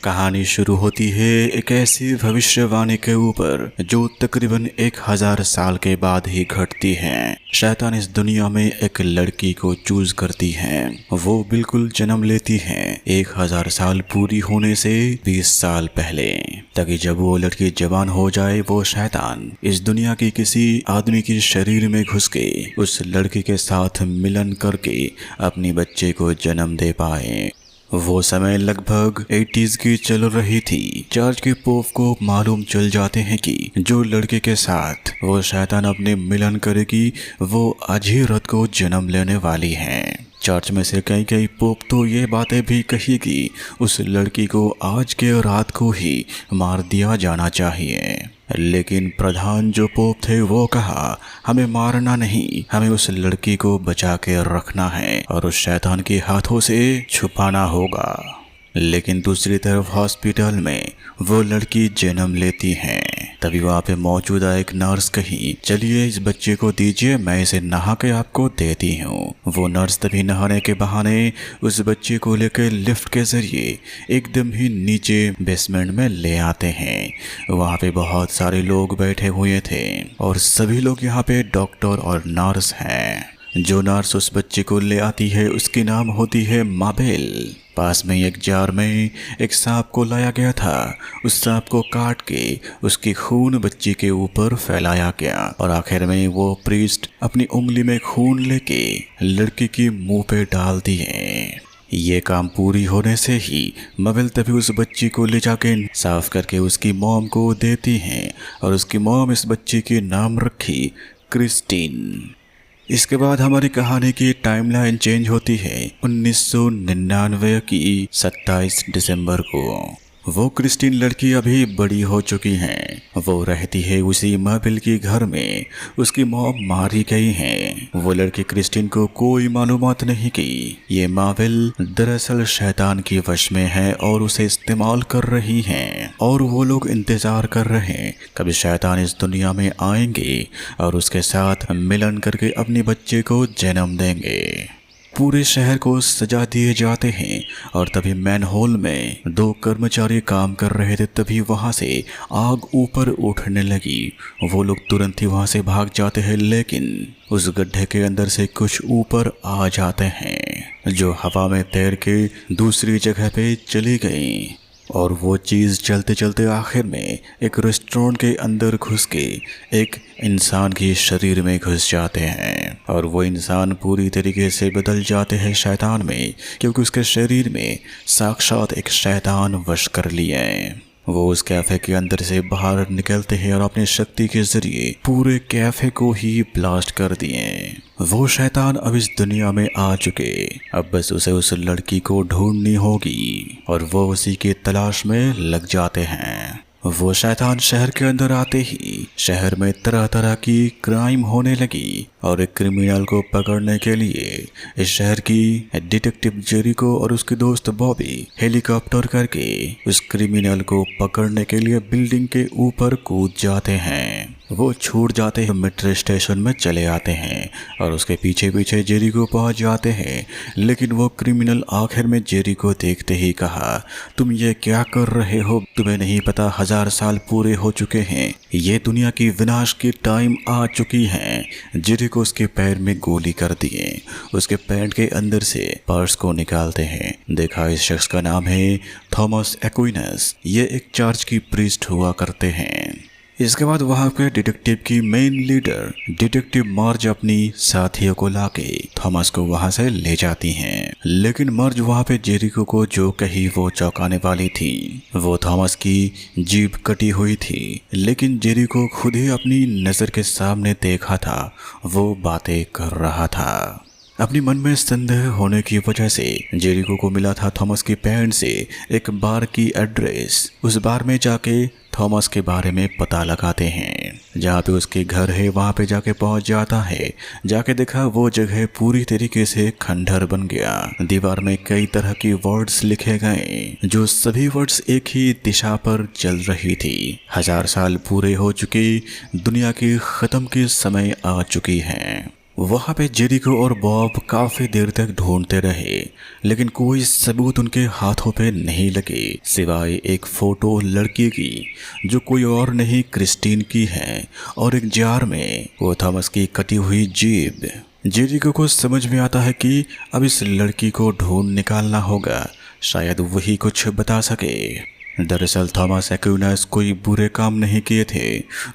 कहानी शुरू होती है एक ऐसी भविष्यवाणी के ऊपर जो तकरीबन 1000 साल के बाद ही घटती है। शैतान इस दुनिया में एक लड़की को चूज करती है। वो बिल्कुल जन्म लेती है 1000 साल पूरी होने से 20 साल पहले, ताकि जब वो लड़की जवान हो जाए वो शैतान इस दुनिया की किसी आदमी के शरीर में घुस के उस लड़की के साथ मिलन करके अपनी बच्चे को जन्म दे पाए। वो समय लगभग 80s की चल रही थी। चर्च के पोप को मालूम चल जाते हैं कि जो लड़के के साथ वो शैतान अपने मिलन करेगी वो आज ही रात को जन्म लेने वाली है। चर्च में से कई पोप तो ये बातें भी कही कि उस लड़की को आज के रात को ही मार दिया जाना चाहिए, लेकिन प्रधान जो पोप थे वो कहा हमें मारना नहीं, हमें उस लड़की को बचा के रखना है और उस शैतान के हाथों से छुपाना होगा। लेकिन दूसरी तरफ हॉस्पिटल में वो लड़की जन्म लेती है। तभी वहाँ पे मौजूदा एक नर्स कही चलिए इस बच्चे को दीजिए, मैं इसे नहा के आपको देती हूँ। वो नर्स तभी नहाने के बहाने उस बच्चे को लेकर लिफ्ट के जरिए एकदम ही नीचे बेसमेंट में ले आते हैं। वहाँ पे बहुत सारे लोग बैठे हुए थे और सभी लोग यहाँ पे डॉक्टर और नर्स हैं। जो नर्स उस बच्चे को ले आती है उसकी नाम होती है माबेल। पास में एक जार में एक सांप को लाया गया था। उस सांप को काट के उसकी खून बच्ची के ऊपर फैलाया गया और आखिर में वो प्रीस्ट अपनी उंगली में खून लेके लड़की की मुंह पे डाल दिए। ये काम पूरी होने से ही मबेल तभी उस बच्ची को ले जाके साफ करके उसकी मॉम को देती हैं और उसकी मॉम इस बच्ची के नाम रखी क्रिस्टीन। इसके बाद हमारी कहानी की टाइमलाइन चेंज होती है 1999 की 27 दिसंबर को। वो क्रिस्टीन लड़की अभी बड़ी हो चुकी है। वो रहती है उसी माबेल के घर में। उसकी मॉम मारी गई है। वो लड़की क्रिस्टीन को कोई मालूमात नहीं कि ये माबेल दरअसल शैतान की वश में है और उसे इस्तेमाल कर रही है। और वो लोग इंतजार कर रहे हैं कभी शैतान इस दुनिया में आएंगे और उसके साथ मिलन करके अपने बच्चे को जन्म देंगे। पूरे शहर को सजा दिए जाते हैं और तभी मैनहोल में 2 कर्मचारी काम कर रहे थे। तभी वहां से आग ऊपर उठने लगी। वो लोग तुरंत ही वहां से भाग जाते हैं, लेकिन उस गड्ढे के अंदर से कुछ ऊपर आ जाते हैं जो हवा में तैर के दूसरी जगह पे चली गई। और वो चीज़ चलते चलते आखिर में एक रेस्टोरेंट के अंदर घुस के एक इंसान के शरीर में घुस जाते हैं और वो इंसान पूरी तरीके से बदल जाते हैं शैतान में, क्योंकि उसके शरीर में साक्षात एक शैतान वश कर लिए हैं। वो उस कैफे के अंदर से बाहर निकलते हैं और अपनी शक्ति के जरिए पूरे कैफे को ही ब्लास्ट कर दिए। वो शैतान अब इस दुनिया में आ चुके। अब बस उसे उस लड़की को ढूंढनी होगी और वो उसी की तलाश में लग जाते हैं। वो शैतान शहर के अंदर आते ही शहर में तरह तरह की क्राइम होने लगी और एक क्रिमिनल को पकड़ने के लिए इस शहर की डिटेक्टिव जेरिको और उसके दोस्त बॉबी हेलीकॉप्टर करके उस क्रिमिनल को पकड़ने के लिए बिल्डिंग के ऊपर कूद जाते हैं। वो छूट जाते हैं, मेट्रो स्टेशन में चले आते हैं और उसके पीछे पीछे जेरिको पहुंच जाते हैं। लेकिन वो क्रिमिनल आखिर में जेरिको देखते ही कहा तुम ये क्या कर रहे हो, तुम्हें नहीं पता 1000 साल पूरे हो चुके हैं, ये दुनिया की विनाश की टाइम आ चुकी है। जेरिको उसके पैर में गोली कर दिए। उसके पैंट के अंदर से पर्स को निकालते हैं। देखा इस शख्स का नाम है थॉमस एक्विनस। ये एक चर्च की प्रीस्ट हुआ करते हैं। इसके बाद वहां पे डिटेक्टिव की मेन लीडर डिटेक्टिव मार्ज अपनी साथियों को लाके थॉमस को वहां से ले जाती हैं। लेकिन मार्ज वहां पे जेरिको को जो कही वो चौंकाने वाली थी। वो थॉमस की जीभ कटी हुई थी, लेकिन जेरिको खुद ही अपनी नजर के सामने देखा था वो बातें कर रहा था। अपनी मन में संदेह होने की वजह से जेरिको को मिला था थॉमस की पैंट से एक बार की एड्रेस। उस बार में जाके थॉमस के बारे में पता लगाते हैं। जहाँ पे उसके घर है वहाँ पे जाके पहुँच जाता है। जाके देखा वो जगह पूरी तरीके से खंडहर बन गया। दीवार में कई तरह की वर्ड्स लिखे गए जो सभी वर्ड्स एक ही दिशा पर चल रही थी। 1000 साल पूरे हो चुके, दुनिया की खत्म के समय आ चुकी है। वहां पे जेरिको और बॉब काफी देर तक ढूंढते रहे, लेकिन कोई सबूत उनके हाथों पे नहीं लगे सिवाय एक फोटो लड़की की जो कोई और नहीं क्रिस्टीन की है, और एक जार में वो थॉमस की कटी हुई जीभ। जेरिको को समझ में आता है कि अब इस लड़की को ढूंढ निकालना होगा, शायद वही कुछ बता सके। दरअसल थॉमस एक्विनास कोई बुरे काम नहीं किए थे।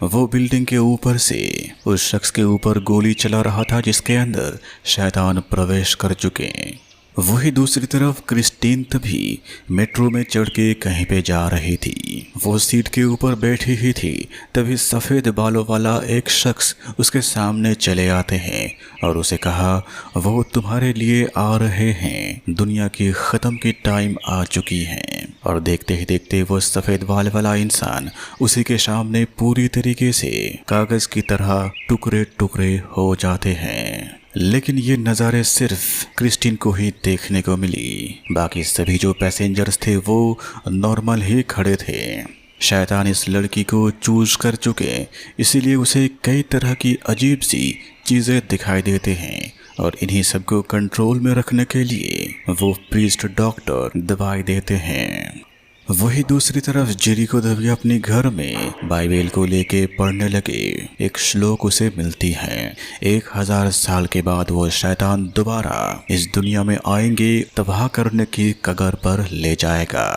वो बिल्डिंग के ऊपर से उस शख्स के ऊपर गोली चला रहा था जिसके अंदर शैतान प्रवेश कर चुके। वही दूसरी तरफ क्रिस्टीन तभी मेट्रो में चढ़ के कहीं पे जा रही थी। वो सीट के ऊपर बैठी ही थी, तभी सफ़ेद बालों वाला एक शख्स उसके सामने चले आते हैं और उसे कहा, वो तुम्हारे लिए आ रहे हैं, दुनिया की ख़त्म की टाइम आ चुकी है। और देखते ही देखते वो सफ़ेद बाल वाला इंसान उसी के सामने पूरी तरीके से कागज़ की तरह टुकड़े टुकड़े हो जाते हैं। लेकिन ये नज़ारे सिर्फ क्रिस्टीन को ही देखने को मिली। बाकी सभी जो पैसेंजर्स थे वो नॉर्मल ही खड़े थे। शैतान इस लड़की को चूज कर चुके, इसीलिए उसे कई तरह की अजीब सी चीज़ें दिखाई देते हैं, और इन्हीं सबको कंट्रोल में रखने के लिए वो प्रीस्ट डॉक्टर दवाई देते हैं। वही दूसरी तरफ जेरिको तभी अपने घर में बाइबल को लेके पढ़ने लगे। एक श्लोक उसे मिलती है, 1000 साल के बाद वो शैतान दोबारा इस दुनिया में आएंगे, तबाह करने की कगार पर ले जाएगा।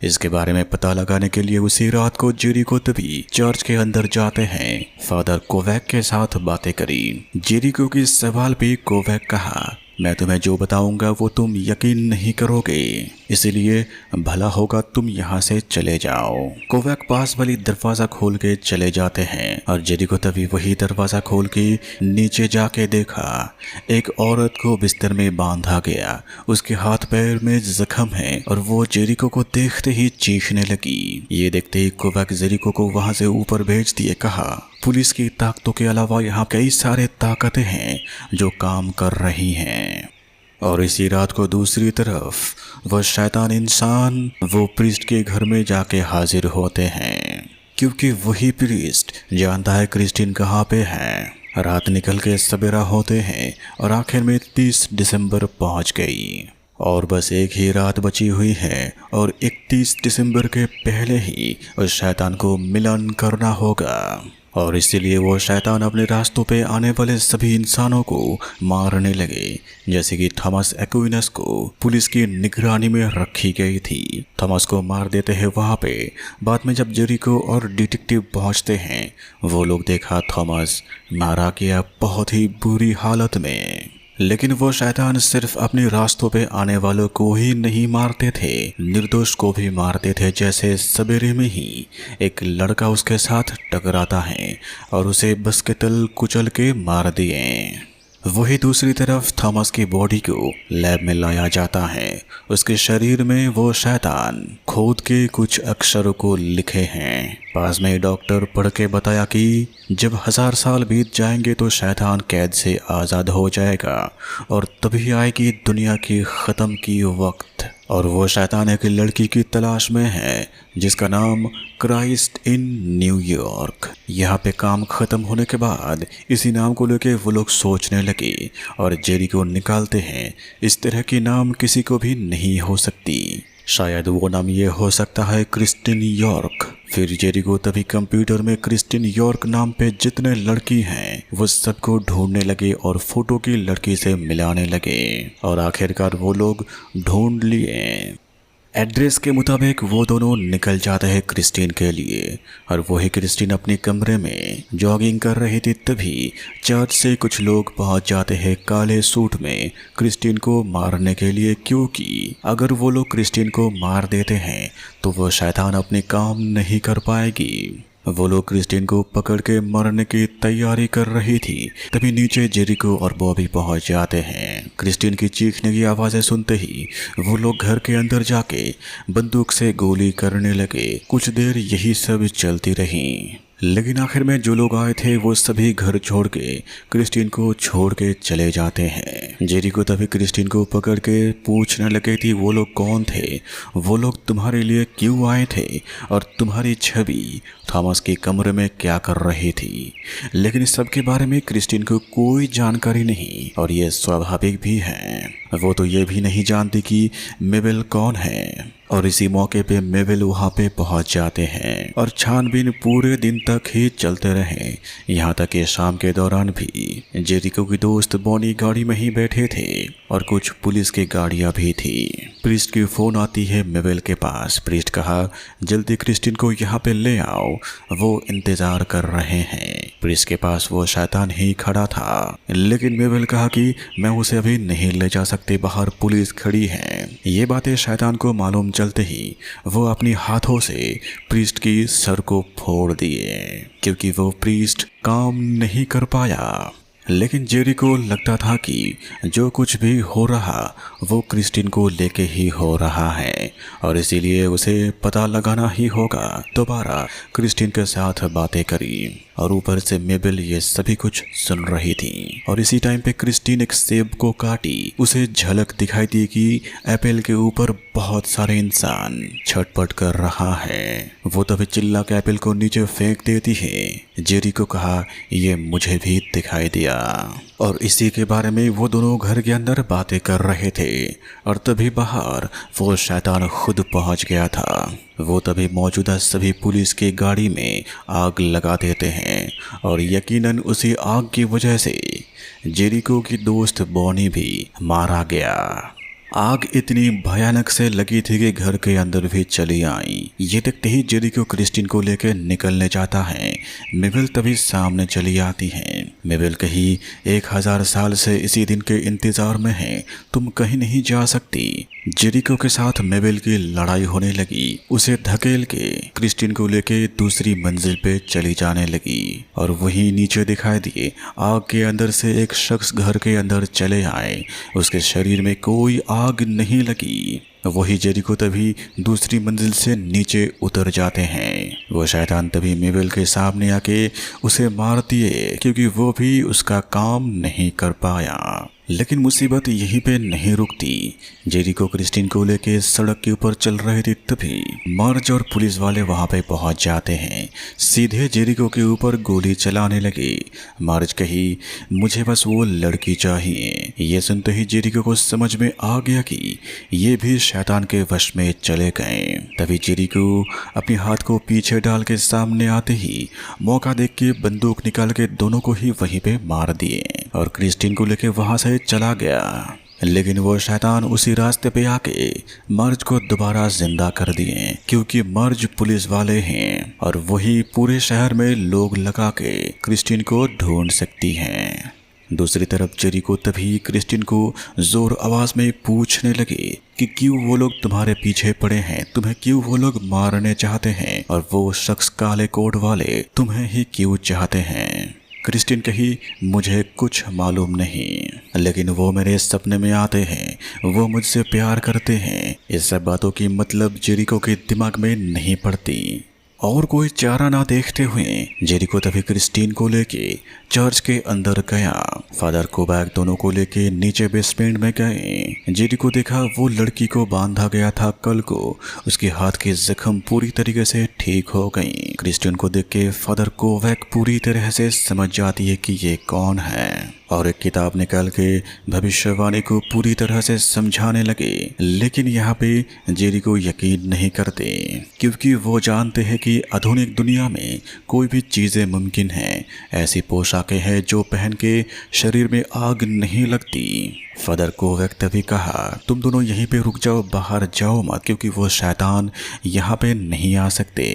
इसके बारे में पता लगाने के लिए उसी रात को जेरिको तभी चर्च के अंदर जाते हैं। फादर कोवैक के साथ बातें करी। जेरिको के सवाल पे कोवैक कहा, मैं तुम्हें जो बताऊंगा वो तुम यकीन नहीं करोगे, इसलिए भला होगा तुम यहाँ से चले जाओ। कोवैक पास वाली दरवाजा खोल के चले जाते हैं और जेरिको तभी वही दरवाजा खोल के नीचे जाके देखा, एक औरत को बिस्तर में बांधा गया, उसके हाथ पैर में जख्म है और वो जेरिको को देखते ही चीखने लगी। ये देखते ही कोवैक जेरिको को वहां से ऊपर भेज दिए, कहा, पुलिस की ताकतों के अलावा यहाँ कई सारे ताकतें हैं जो काम कर रही हैं। और इसी रात को दूसरी तरफ वह शैतान इंसान वो प्रीस्ट के घर में जाके हाजिर होते हैं, क्योंकि वही प्रीस्ट जानता है क्रिस्टीन कहाँ पे है। रात निकल के सवेरा होते हैं और आखिर में 30 दिसंबर पहुंच गई और बस एक ही रात बची हुई है और 31 दिसंबर के पहले ही उस शैतान को मिलन करना होगा। और इसीलिए वो शैतान अपने रास्तों पे आने वाले सभी इंसानों को मारने लगे, जैसे कि थॉमस एक्विनास को पुलिस की निगरानी में रखी गई थी। थॉमस को मार देते हैं वहाँ पे। बाद में जब जेरिको और डिटेक्टिव पहुँचते हैं, वो लोग देखा थॉमस मारा गया बहुत ही बुरी हालत में। लेकिन वो शैतान सिर्फ अपने रास्तों पे आने वालों को ही नहीं मारते थे, निर्दोष को भी मारते थे। जैसे सवेरे में ही एक लड़का उसके साथ टकराता है और उसे बस के तल कुचल के मार दिए। वही दूसरी तरफ थॉमस की बॉडी को लैब में लाया जाता है। उसके शरीर में वो शैतान खोद के कुछ अक्षरों को लिखे हैं। पास में डॉक्टर पढ़ के बताया कि जब 1000 साल बीत जाएंगे तो शैतान कैद से आज़ाद हो जाएगा और तभी आएगी दुनिया की ख़त्म की वक्त। और वो शैतान एक लड़की की तलाश में है जिसका नाम क्राइस्ट इन न्यूयॉर्क। यहाँ पे काम ख़त्म होने के बाद इसी नाम को लेके वो लोग सोचने लगे और जेरी को निकालते हैं। इस तरह की नाम किसी को भी नहीं हो सकती। शायद वो नाम ये हो सकता है क्रिस्टीन यॉर्क। फिर जेरिको तभी कंप्यूटर में क्रिस्टीन यॉर्क नाम पे जितने लड़की हैं वो सबको ढूंढने लगे और फोटो की लड़की से मिलाने लगे और आखिरकार वो लोग ढूंढ लिए। एड्रेस के मुताबिक वो दोनों निकल जाते हैं क्रिस्टीन के लिए और वही क्रिस्टीन अपने कमरे में जॉगिंग कर रही थी। तभी चर्च से कुछ लोग पहुंच जाते हैं काले सूट में क्रिस्टीन को मारने के लिए, क्योंकि अगर वो लोग क्रिस्टीन को मार देते हैं तो वो शैतान अपने काम नहीं कर पाएगी। वो लोग क्रिस्टीन को पकड़ के मारने की तैयारी कर रही थी। तभी नीचे जेरिको और बॉबी पहुंच जाते हैं। क्रिस्टीन की चीखने की आवाज़ें सुनते ही वो लोग घर के अंदर जाके बंदूक से गोली करने लगे। कुछ देर यही सब चलती रही, लेकिन आखिर में जो लोग आए थे वो सभी घर छोड़ के क्रिस्टीन को छोड़ के चले जाते हैं। जेरिको तभी क्रिस्टीन को पकड़ के पूछने लगे थी वो लोग कौन थे, वो लोग तुम्हारे लिए क्यों आए थे और तुम्हारी छवि थॉमस के कमरे में क्या कर रही थी। लेकिन इस सब के बारे में क्रिस्टीन को कोई जानकारी नहीं और ये स्वाभाविक भी है। वो तो ये भी नहीं जानती कि मेबल कौन है। और इसी मौके पे मेबल वहाँ पे पहुँच जाते हैं और छानबीन पूरे दिन तक ही चलते रहे। यहाँ तक कि शाम के दौरान भी जेरिको की दोस्त बॉनी गाड़ी में ही बैठे थे और कुछ पुलिस की गाड़ियाँ भी थी। प्रीस्ट की फोन आती है मेबल के पास। प्रीस्ट कहा जल्दी क्रिस्टीन को यहाँ पे ले आओ, वो इंतजार कर रहे हैं। प्रीस्ट के पास वो शैतान ही खड़ा था, लेकिन मेबल कहा कि मैं उसे अभी नहीं ले जा सकती, बाहर पुलिस खड़ी है। ये बातें शैतान को मालूम चलते ही वो अपनी हाथों से प्रीस्ट की सर को फोड़ दिए, क्योंकि वो प्रीस्ट काम नहीं कर पाया। लेकिन जेरिको लगता था कि जो कुछ भी हो रहा वो क्रिस्टीन को लेके ही हो रहा है और इसीलिए उसे पता लगाना ही होगा। दोबारा क्रिस्टीन के साथ बातें करी और ऊपर से मेबल ये सभी कुछ सुन रही थी। और इसी टाइम पे क्रिस्टीन एक सेब को काटी। उसे झलक दिखाई दी कि एप्पल के ऊपर बहुत सारे इंसान छटपट कर रहा है। वो तभी चिल्ला के एप्पल को नीचे फेंक देती है। जेरी को कहा ये मुझे भी दिखाई दिया। और इसी के बारे में वो दोनों घर के अंदर बातें कर रहे थे और तभी बाहर वो शैतान खुद पहुंच गया था। वो तभी मौजूदा सभी पुलिस की गाड़ी में आग लगा देते हैं और यकीनन उसी आग की वजह से जेरिको की दोस्त बॉनी भी मारा गया। आग इतनी भयानक से लगी थी कि घर के अंदर भी चली आई। ये देखते ही जेरिको क्रिस्टीन को लेकर निकलने जाता है। मेबल तभी सामने चली आती है। मेबल कही 1000 साल से इसी दिन के इंतजार में है, तुम कहीं नहीं जा सकती। जेरिको के साथ मेबल की लड़ाई होने लगी। उसे धकेल के क्रिस्टीन को लेके दूसरी मंजिल पे चली जाने लगी और वहीं नीचे दिखाई दिए आग के अंदर से एक शख्स घर के अंदर चले आए। उसके शरीर में कोई आग नहीं लगी। वही जेरिको तभी दूसरी मंजिल से नीचे उतर जाते हैं। वो शैतान तभी मेबल के सामने आके उसे मार दिए, क्योंकि वो भी उसका काम नहीं कर पाया। लेकिन मुसीबत यहीं पे नहीं रुकती। जेरिको क्रिस्टीन को लेके सड़क के ऊपर चल रहे थे, तभी मार्ज और पुलिस वाले वहां पे पहुंच जाते हैं। सीधे जेरिको के ऊपर गोली चलाने लगे। मार्ज कही मुझे बस वो लड़की चाहिए। ये सुनते ही जेरिको को समझ में आ गया कि ये भी शैतान के वश में चले गए। तभी जेरिको अपने हाथ को पीछे डाल के सामने आते ही मौका देख के बंदूक निकाल के दोनों को ही वहीं पे मार दिए और क्रिस्टीन को लेके वहां से चला गया। लेकिन वो शैतान उसी रास्ते पे आके मर्ज को दोबारा जिंदा कर दिए, क्योंकि मर्ज पुलिस वाले हैं और वही पूरे शहर में लोग लगा के क्रिस्टीन को ढूंढ सकती हैं। दूसरी तरफ जेरिको तभी क्रिस्टीन को जोर आवाज में पूछने लगे कि क्यों वो लोग तुम्हारे पीछे पड़े हैं, तुम्हें क्यों वो लोग मारने चाहते हैं और वो शख्स काले कोट वाले तुम्हें ही क्यों चाहते हैं। क्रिस्टीन कही मुझे कुछ मालूम नहीं, लेकिन वो मेरे सपने में आते हैं, वो मुझसे प्यार करते हैं। इस सब बातों की मतलब जेरिको के दिमाग में नहीं पड़ती। और कोई चारा ना देखते हुए जेरिको तभी क्रिस्टीन को लेके चर्च के अंदर गया। फादर कोबैक दोनों को लेके नीचे बेसमेंट में गए। जेरिको देखा वो लड़की को बांधा गया था कल को, उसके हाथ के जख्म पूरी तरीके से ठीक हो गई। क्रिस्टीन को देख के फादर कोबैक पूरी तरह से समझ जाती है कि ये कौन है और एक किताब निकाल के भविष्यवाणी को पूरी तरह से समझाने लगे। लेकिन यहाँ पे जेरिको यकीन नहीं करते, क्योंकि वो जानते हैं कि आधुनिक दुनिया में कोई भी चीज़ें मुमकिन हैं। ऐसी पोशाकें हैं जो पहन के शरीर में आग नहीं लगती। फादर कोबैक तभी कहा तुम दोनों यहीं पे रुक जाओ, बाहर जाओ मत, क्योंकि वो शैतान यहाँ पे नहीं आ सकते।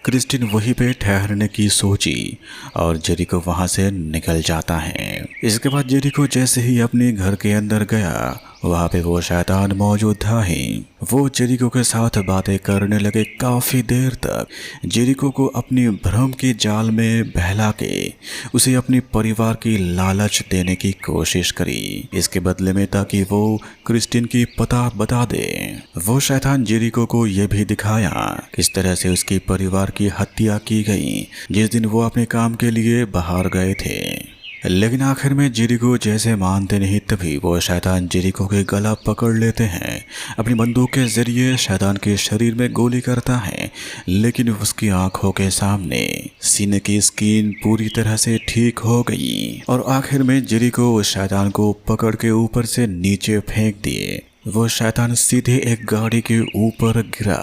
क्रिस्टीन वहीं पे ठहरने की सोची और जेरिको वहां से निकल जाता है। इसके बाद जेरिको जैसे ही अपने घर के अंदर गया, वहाँ पे वो शैतान मौजूद था ही। वो जेरिको के साथ बातें करने लगे काफ़ी देर तक। जेरिको को अपनी भ्रम की जाल में बहला के उसे अपनी परिवार की लालच देने की कोशिश करी, इसके बदले में ताकि वो क्रिस्टीन की पता बता दे। वो शैतान जेरिको को यह भी दिखाया किस तरह से उसकी परिवार की हत्या की गई जिस दिन वो अपने काम के लिए बाहर गए थे। लेकिन आखिर में जेरिको जैसे मानते नहीं, तभी वो शैतान जेरिको के गला पकड़ लेते हैं। अपनी बंदूक के जरिए शैतान के शरीर में गोली करता है, लेकिन उसकी आंखों के सामने सीने की स्किन पूरी तरह से ठीक हो गई और आखिर में जेरिको उस शैतान को पकड़ के ऊपर से नीचे फेंक दिए। वो शैतान सीधे एक गाड़ी के ऊपर गिरा।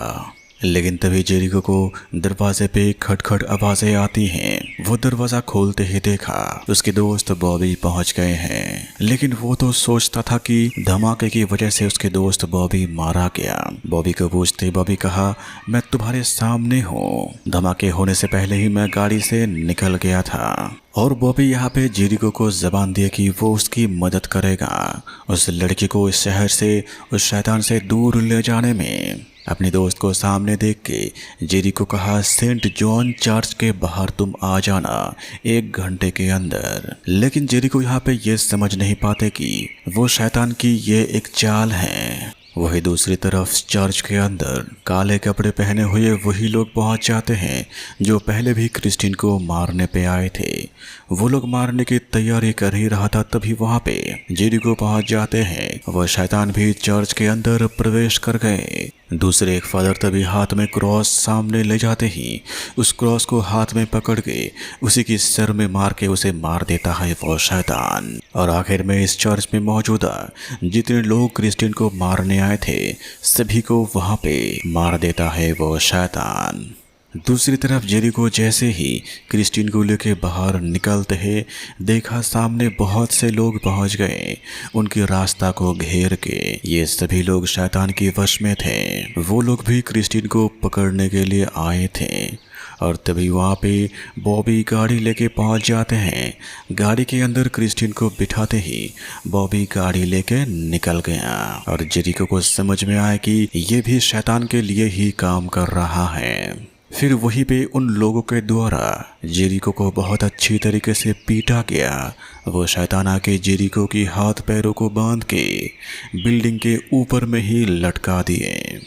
लेकिन तभी जेरिको को दरवाजे पे खटखट आवाजें आती हैं। वो दरवाजा खोलते ही देखा उसके दोस्त बॉबी पहुंच गए हैं, लेकिन वो तो सोचता था कि धमाके की वजह से उसके दोस्त बॉबी मारा गया। बॉबी को पूछते बॉबी कहा, मैं तुम्हारे सामने हूँ, धमाके होने से पहले ही मैं गाड़ी से निकल गया था। और बॉबी यहाँ पे जेरिको को जबान दिए कि वो उसकी मदद करेगा उस लड़की को इस शहर से, उस शैतान से दूर ले जाने में। अपने दोस्त को सामने देख के जेरिको कहा, सेंट जॉन चर्च के बाहर तुम आ जाना 1 घंटे के अंदर। लेकिन जेरिको यहाँ पे ये समझ नहीं पाते कि वो शैतान की ये एक चाल है। वही दूसरी तरफ चर्च के अंदर काले कपड़े पहने हुए वही लोग पहुंच जाते हैं जो पहले भी क्रिस्टीन को मारने पे आए थे। वो लोग मारने की तैयारी कर ही रहा था, तभी वहां पे जेरिको पहुंच जाते हैं। वह शैतान भी चर्च के अंदर प्रवेश कर गए। दूसरे एक फादर तभी हाथ में क्रॉस सामने ले जाते ही उस क्रॉस को हाथ में पकड़ के उसी की सर में मार के उसे मार देता है वो शैतान। और आखिर में इस चर्च में मौजूदा जितने लोग क्रिस्टीन को मारने आए थे सभी को वहां पे मार देता है वो शैतान। दूसरी तरफ जेरिको जैसे ही क्रिस्टीन को लेके बाहर निकलते हैं, देखा सामने बहुत से लोग पहुंच गए उनके रास्ता को घेर के। ये सभी लोग शैतान के वश में थे। वो लोग भी क्रिस्टीन को पकड़ने के लिए आए थे और तभी वहाँ पे बॉबी गाड़ी लेके पहुंच जाते हैं। गाड़ी के अंदर क्रिस्टीन को बिठाते ही बॉबी गाड़ी लेके निकल गया और जेरिको को समझ में आया कि ये भी शैतान के लिए ही काम कर रहा है। फिर वहीं पे उन लोगों के द्वारा जेरिको को बहुत अच्छी तरीके से पीटा गया। वो शैतान आके जेरिको की हाथ पैरों को बांध के बिल्डिंग के ऊपर में ही लटका दिए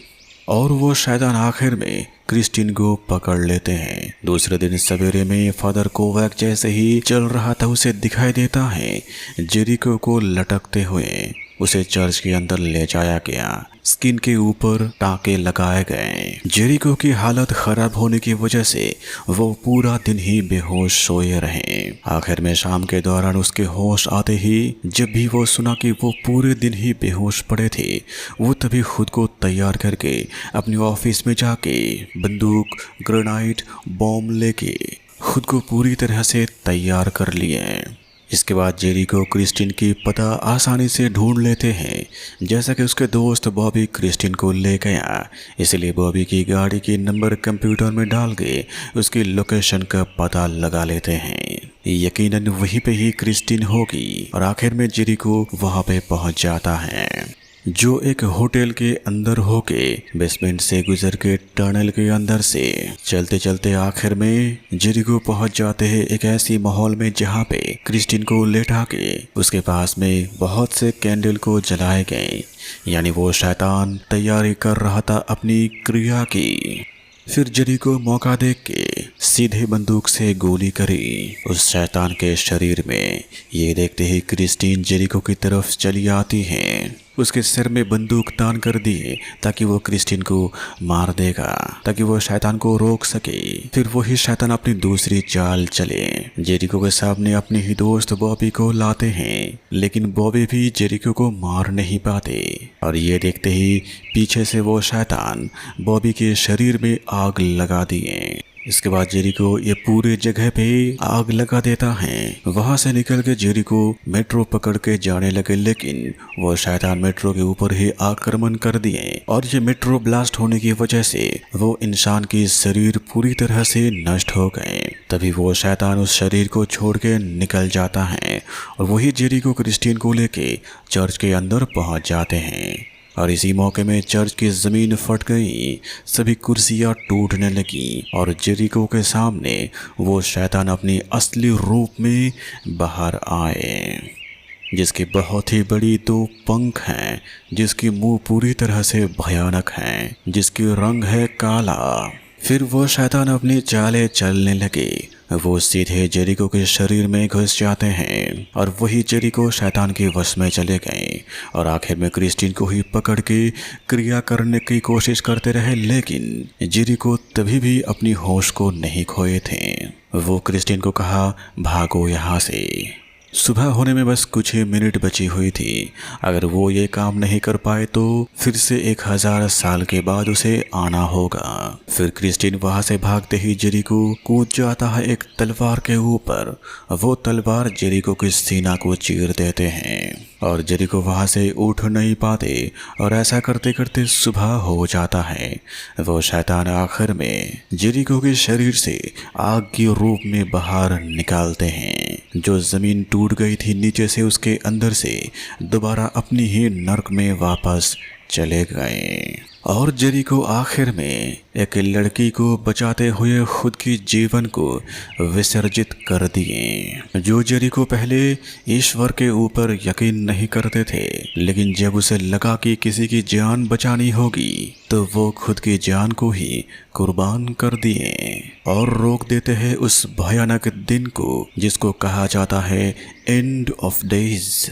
और वो शैतान आखिर में क्रिस्टीन को पकड़ लेते हैं। दूसरे दिन सवेरे में फादर कोवैक जैसे ही चल रहा था उसे दिखाई देता है जेरिको को लटकते हुए उसे चर्च के अंदर ले जाया गया। स्किन के ऊपर टाँके लगाए गए। जेरिको की हालत खराब होने की वजह से वो पूरा दिन ही बेहोश सोए रहे। आखिर में शाम के दौरान उसके होश आते ही जब भी वो सुना कि वो पूरे दिन ही बेहोश पड़े थे, वो तभी खुद को तैयार करके अपने ऑफिस में जाके बंदूक, ग्रेनाइट, बॉम्ब लेके खुद को पूरी तरह से तैयार कर लिए। इसके बाद जेरिको क्रिस्टीन की पता आसानी से ढूंढ लेते हैं। जैसा कि उसके दोस्त बॉबी क्रिस्टीन को ले गया, इसलिए बॉबी की गाड़ी की नंबर कंप्यूटर में डाल के उसकी लोकेशन का पता लगा लेते हैं। यकीनन वहीं पे ही क्रिस्टीन होगी और आखिर में जेरिको वहां पे पहुंच जाता है जो एक होटल के अंदर होके बेसमेंट से गुजर के टनल के अंदर से चलते चलते आखिर में जेरिको पहुंच जाते हैं एक ऐसी माहौल में जहां पे क्रिस्टीन को लेटा के उसके पास में बहुत से कैंडल को जलाए गए, यानी वो शैतान तैयारी कर रहा था अपनी क्रिया की। फिर जेरिको मौका देख के सीधे बंदूक से गोली करी उस शैतान के शरीर में। ये देखते ही क्रिस्टीन जेरिको की तरफ चली आती है, उसके सिर में बंदूक तान कर दी ताकि वो क्रिस्टीन को मार देगा, ताकि वो शैतान को रोक सके। फिर वही शैतान अपनी दूसरी चाल चले जेरिको के सामने अपने ही दोस्त बॉबी को लाते हैं, लेकिन बॉबी भी जेरिको को मार नहीं पाते। और ये देखते ही पीछे से वो शैतान बॉबी के शरीर में आग लगा दिए। इसके बाद जेरिको ये पूरे जगह पे आग लगा देता है। वहां से निकल के जेरिको मेट्रो पकड़ के जाने लगे, लेकिन वो शैतान मेट्रो के ऊपर ही आक्रमण कर दिए और ये मेट्रो ब्लास्ट होने की वजह से वो इंसान की शरीर पूरी तरह से नष्ट हो गए। तभी वो शैतान उस शरीर को छोड़ के निकल जाता है और वही जेरिको क्रिस्टीन को लेके चर्च के अंदर पहुंच जाते हैं। और इसी मौके में चर्च की जमीन फट गई, सभी कुर्सियां टूटने लगी और जेरिको के सामने वो शैतान अपनी असली रूप में बाहर आए, जिसकी बहुत ही बड़ी 2 पंख हैं, जिसकी मुंह पूरी तरह से भयानक है, जिसकी रंग है काला। फिर वो शैतान अपनी चालें चलने लगे। वो सीधे जेरिको के शरीर में घुस जाते हैं और वही जेरिको शैतान के वश में चले गए और आखिर में क्रिस्टीन को ही पकड़ के क्रिया करने की कोशिश करते रहे, लेकिन जेरिको तभी भी अपनी होश को नहीं खोए थे। वो क्रिस्टीन को कहा, भागो यहाँ से। सुबह होने में बस कुछ ही मिनट बची हुई थी। अगर वो ये काम नहीं कर पाए तो फिर से 1000 साल के बाद उसे आना होगा। फिर क्रिस्टीन वहां से भागते ही जेरिको कूद जाता है एक तलवार के ऊपर। वो तलवार जेरिको के सीना को चीर देते हैं और जेरिको वहां से उठ नहीं पाते और ऐसा करते करते सुबह हो जाता है। वो शैतान आखिर में जेरिको के शरीर से आग के रूप में बाहर निकालते हैं। जो जमीन टूट गई थी नीचे से, उसके अंदर से दोबारा अपनी ही नर्क में वापस चले गए और जेरिको आखिर में एक लड़की को बचाते हुए खुद की जीवन को विसर्जित कर दिए। जो जेरिको पहले ईश्वर के ऊपर यकीन नहीं करते थे, लेकिन जब उसे लगा कि किसी की जान बचानी होगी तो वो खुद की जान को ही कुर्बान कर दिए और रोक देते हैं उस भयानक दिन को जिसको कहा जाता है एंड ऑफ डेज।